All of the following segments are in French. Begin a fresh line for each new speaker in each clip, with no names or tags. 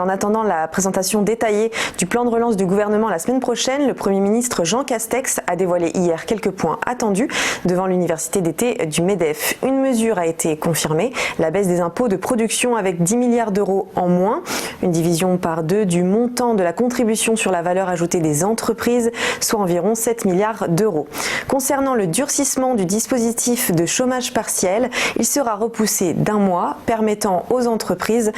En attendant la présentation détaillée du plan de relance du gouvernement la semaine prochaine, le Premier ministre Jean Castex a dévoilé hier quelques points attendus devant l'université d'été du MEDEF. Une mesure a été confirmée, la baisse des impôts de production avec 10 milliards d'euros en moins, une division par 2 du montant de la contribution sur la valeur ajoutée des entreprises, soit environ 7 milliards d'euros. Concernant le durcissement du dispositif de chômage partiel, il sera repoussé d'un mois, permettant aux entreprises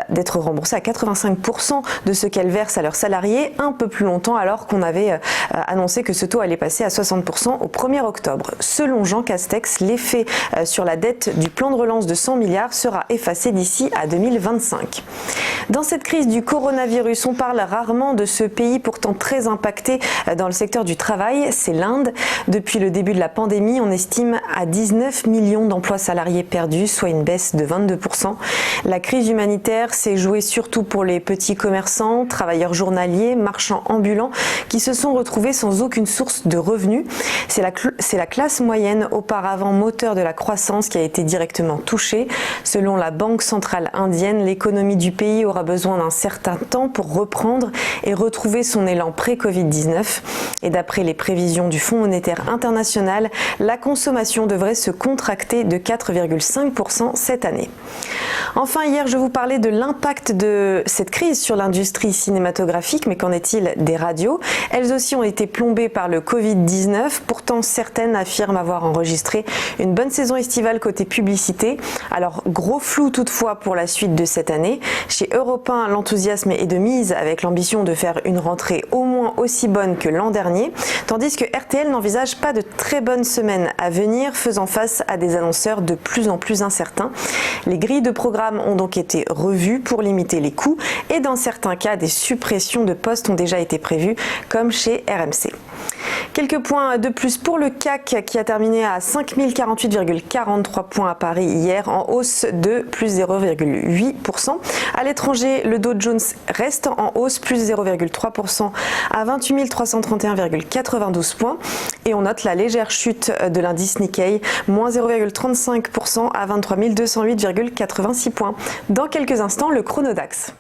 d'être remboursées à 85% de ce qu'elles versent à leurs salariés, un peu plus longtemps alors qu'on avait annoncé que ce taux allait passer à 60% au 1er octobre. Selon Jean Castex, l'effet sur la dette du plan de relance de 100 milliards sera effacé d'ici à 2025. Dans cette crise du coronavirus, on parle rarement de ce pays pourtant très impacté dans le secteur du travail, c'est l'Inde. Depuis le début de la pandémie, on estime à 19 millions d'emplois salariés perdus, soit une baisse de 22%. La crise humanitaire s'est jouée surtout pour les petits commerçants, travailleurs journaliers, marchands ambulants qui se sont retrouvés sans aucune source de revenus. C'est la classe moyenne, auparavant moteur de la croissance, qui a été directement touchée. Selon la Banque centrale indienne, l'économie du pays aura besoin d'un certain temps pour reprendre et retrouver son élan pré-Covid-19. Et d'après les prévisions du Fonds monétaire international, la consommation devrait se contracter de 4,5% cette année. Enfin, hier, je vous parlais de l'impact de cette crise sur l'industrie cinématographique, mais qu'en est-il des radios? Elles aussi ont été plombées par le Covid-19. Pourtant, certaines affirment avoir enregistré une bonne saison estivale côté publicité. Alors, gros flou toutefois pour la suite de cette année. Chez Europe 1, l'enthousiasme est de mise avec l'ambition de faire une rentrée au moins aussi bonne que l'an dernier, tandis que RTL n'envisage pas de très bonnes semaines à venir, faisant face à des annonceurs de plus en plus incertains. Les grilles de programme ont donc été revues pour limiter les coûts et dans certains cas, des suppressions de postes ont déjà été prévues, comme chez RMC. Quelques points de plus pour le CAC qui a terminé à 5048,43 points à Paris hier, en hausse de plus 0,8%. À l'étranger, le Dow Jones reste en hausse, plus 0,3% à 28 331,92 points. Et on note la légère chute de l'indice Nikkei, moins 0,35% à 23 208,86 points. Dans quelques instants, le Chronodax.